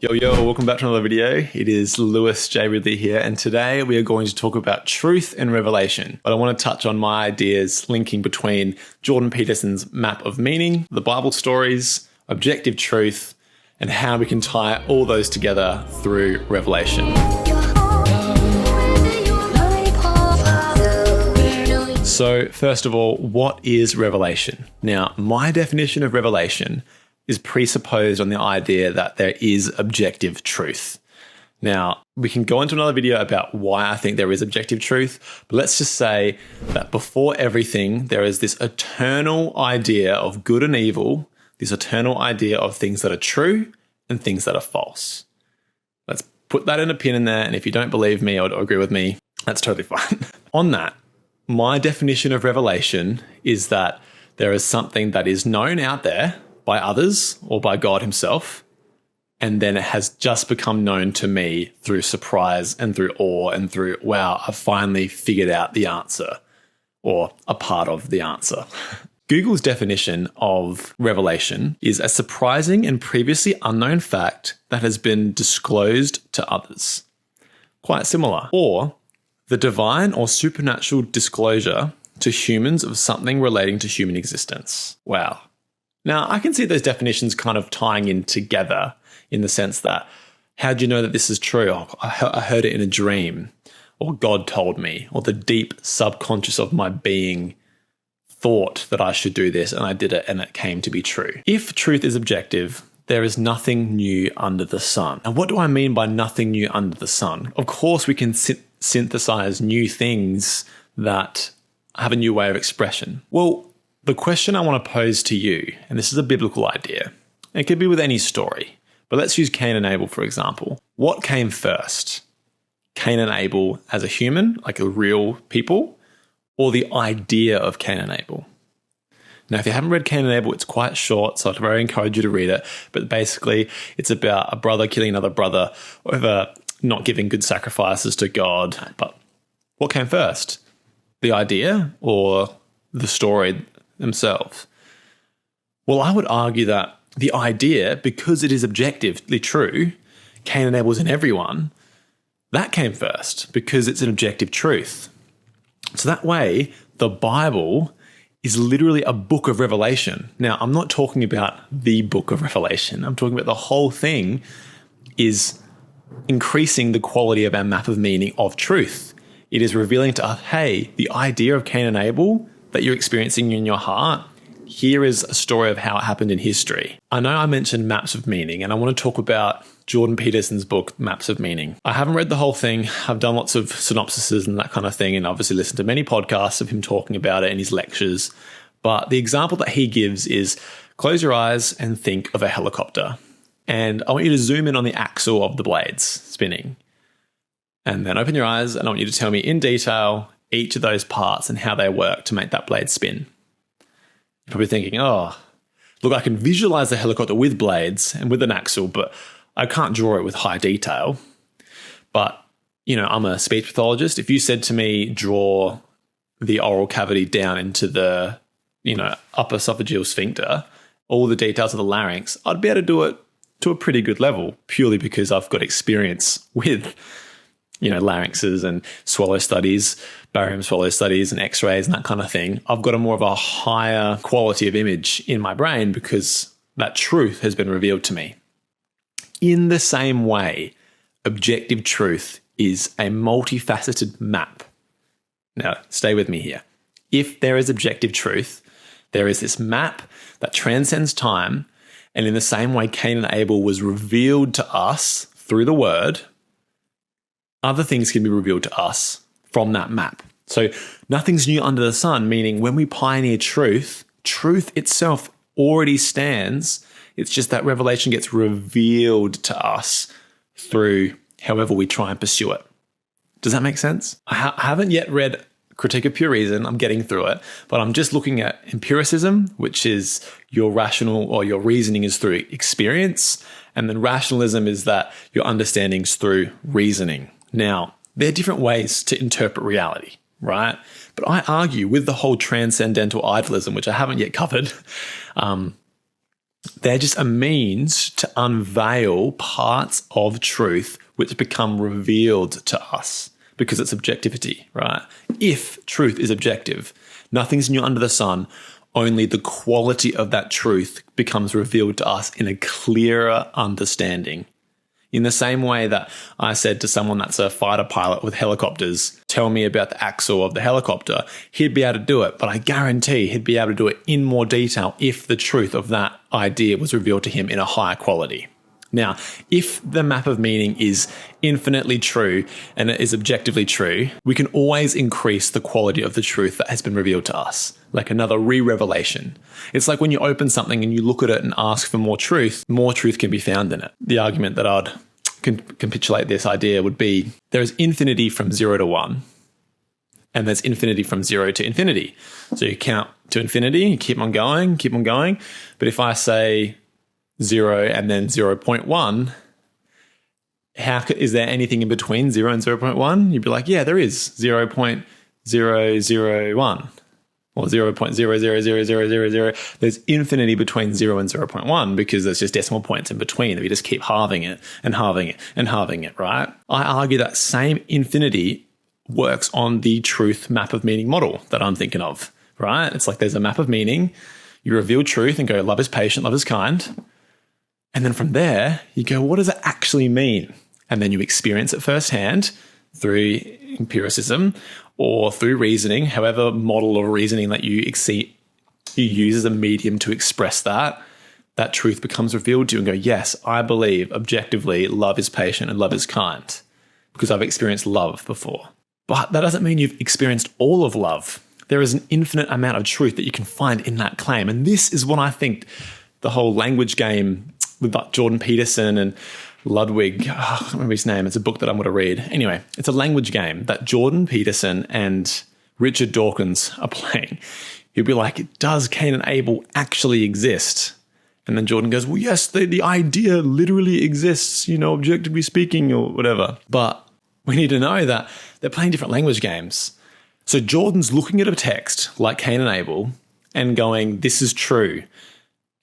Yo, welcome back to another video. It is Lewis J. Ridley here, and today we are going to talk about truth and revelation. But I want to touch on my ideas linking between Jordan Peterson's map of meaning, the Bible stories, objective truth, and how we can tie all those together through revelation. So first of all, what is revelation? Now, my definition of revelation is presupposed on the idea that there is objective truth. Now, we can go into another video about why I think there is objective truth, but let's just say that before everything, there is this eternal idea of good and evil, this eternal idea of things that are true and things that are false. Let's put that in a pin in there, and if you don't believe me or agree with me, that's totally fine. On that, my definition of revelation is that there is something that is known out there by others or by God himself, and then it has just become known to me through surprise and through awe and through, wow, I've finally figured out the answer or a part of the answer. Google's definition of revelation is a surprising and previously unknown fact that has been disclosed to others. Quite similar. Or the divine or supernatural disclosure to humans of something relating to human existence. Wow. Now, I can see those definitions kind of tying in together in the sense that, how do you know that this is true? Oh, I heard it in a dream, or God told me, or the deep subconscious of my being thought that I should do this and I did it and it came to be true. If truth is objective, there is nothing new under the sun. And what do I mean by nothing new under the sun? Of course, we can synthesize new things that have a new way of expression. Well, the question I want to pose to you, and this is a biblical idea, it could be with any story, but let's use Cain and Abel, for example. What came first? Cain and Abel as a human, like a real people, or the idea of Cain and Abel? Now, if you haven't read Cain and Abel, it's quite short, so I'd very encourage you to read it. But basically, it's about a brother killing another brother over not giving good sacrifices to God. But what came first? The idea or the story themselves? Well, I would argue that the idea, because it is objectively true, Cain and Abel was in everyone, that came first because it's an objective truth. So that way, the Bible is literally a book of revelation. Now, I'm not talking about the book of Revelation. I'm talking about the whole thing is increasing the quality of our map of meaning of truth. It is revealing to us, hey, the idea of Cain and Abel that you're experiencing in your heart, here is a story of how it happened in history. I know I mentioned maps of meaning, and I want to talk about Jordan Peterson's book, Maps of Meaning. I haven't read the whole thing. I've done lots of synopsises and that kind of thing, and obviously listened to many podcasts of him talking about it in his lectures. But the example that he gives is close your eyes and think of a helicopter. And I want you to zoom in on the axle of the blades spinning. And then open your eyes, and I want you to tell me in detail each of those parts and how they work to make that blade spin. You're probably thinking, oh, look, I can visualize the helicopter with blades and with an axle, but I can't draw it with high detail. But, I'm a speech pathologist. If you said to me, draw the oral cavity down into the, upper esophageal sphincter, all the details of the larynx, I'd be able to do it to a pretty good level, purely because I've got experience with larynxes and swallow studies, barium swallow studies and x-rays and that kind of thing. I've got a more of a higher quality of image in my brain because that truth has been revealed to me. In the same way, objective truth is a multifaceted map. Now, stay with me here. If there is objective truth, there is this map that transcends time, and in the same way Cain and Abel was revealed to us through the word, other things can be revealed to us from that map. So nothing's new under the sun, meaning when we pioneer truth, truth itself already stands. It's just that revelation gets revealed to us through however we try and pursue it. Does that make sense? I haven't yet read Critique of Pure Reason. I'm getting through it, but I'm just looking at empiricism, which is your rational or your reasoning is through experience. And then rationalism is that your understanding's through reasoning. Now, there are different ways to interpret reality, right? But I argue with the whole transcendental idealism, which I haven't yet covered, They're just a means to unveil parts of truth which become revealed to us because it's objectivity, right? If truth is objective, nothing's new under the sun, only the quality of that truth becomes revealed to us in a clearer understanding. In the same way that I said to someone that's a fighter pilot with helicopters, tell me about the axle of the helicopter, he'd be able to do it, but I guarantee he'd be able to do it in more detail if the truth of that idea was revealed to him in a higher quality. Now, if the map of meaning is infinitely true and it is objectively true, we can always increase the quality of the truth that has been revealed to us, like another re-revelation. It's like when you open something and you look at it and ask for more truth can be found in it. The argument that I'd capitulate this idea would be there is infinity from 0 to 1, and there's infinity from 0 to infinity. So you count to infinity, you keep on going. But if I say 0 and then 0.1, is there anything in between 0 and 0.1? You'd be like, yeah, there is 0.001 or 0.000000. There's infinity between 0 and 0.1 because there's just decimal points in between that we just keep halving it and halving it and halving it, right? I argue that same infinity works on the truth map of meaning model that I'm thinking of, right? It's like there's a map of meaning. You reveal truth and go, love is patient, love is kind. And then from there, you go, what does it actually mean? And then you experience it firsthand through empiricism or through reasoning, however model of reasoning that you use as a medium to express that truth becomes revealed to you and go, yes, I believe objectively love is patient and love is kind because I've experienced love before. But that doesn't mean you've experienced all of love. There is an infinite amount of truth that you can find in that claim. And this is what I think the whole language game with Jordan Peterson and Ludwig, I can't remember his name. It's a book that I'm going to read. Anyway, it's a language game that Jordan Peterson and Richard Dawkins are playing. He'll be like, does Cain and Abel actually exist? And then Jordan goes, well, yes, the idea literally exists, objectively speaking or whatever. But we need to know that they're playing different language games. So Jordan's looking at a text like Cain and Abel and going, this is true.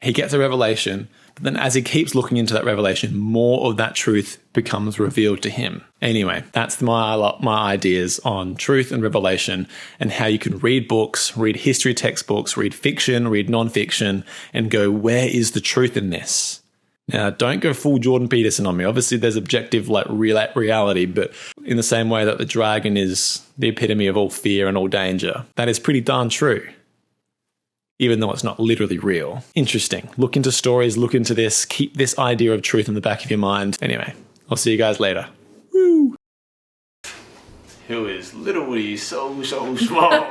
He gets a revelation. But then as he keeps looking into that revelation, more of that truth becomes revealed to him. Anyway, that's my ideas on truth and revelation and how you can read books, read history textbooks, read fiction, read nonfiction, and go, where is the truth in this? Now, don't go full Jordan Peterson on me. Obviously, there's objective reality, but in the same way that the dragon is the epitome of all fear and all danger, that is pretty darn true. Even though it's not literally real. Interesting. Look into stories, look into this, keep this idea of truth in the back of your mind. Anyway, I'll see you guys later. Woo! Who is literally so small?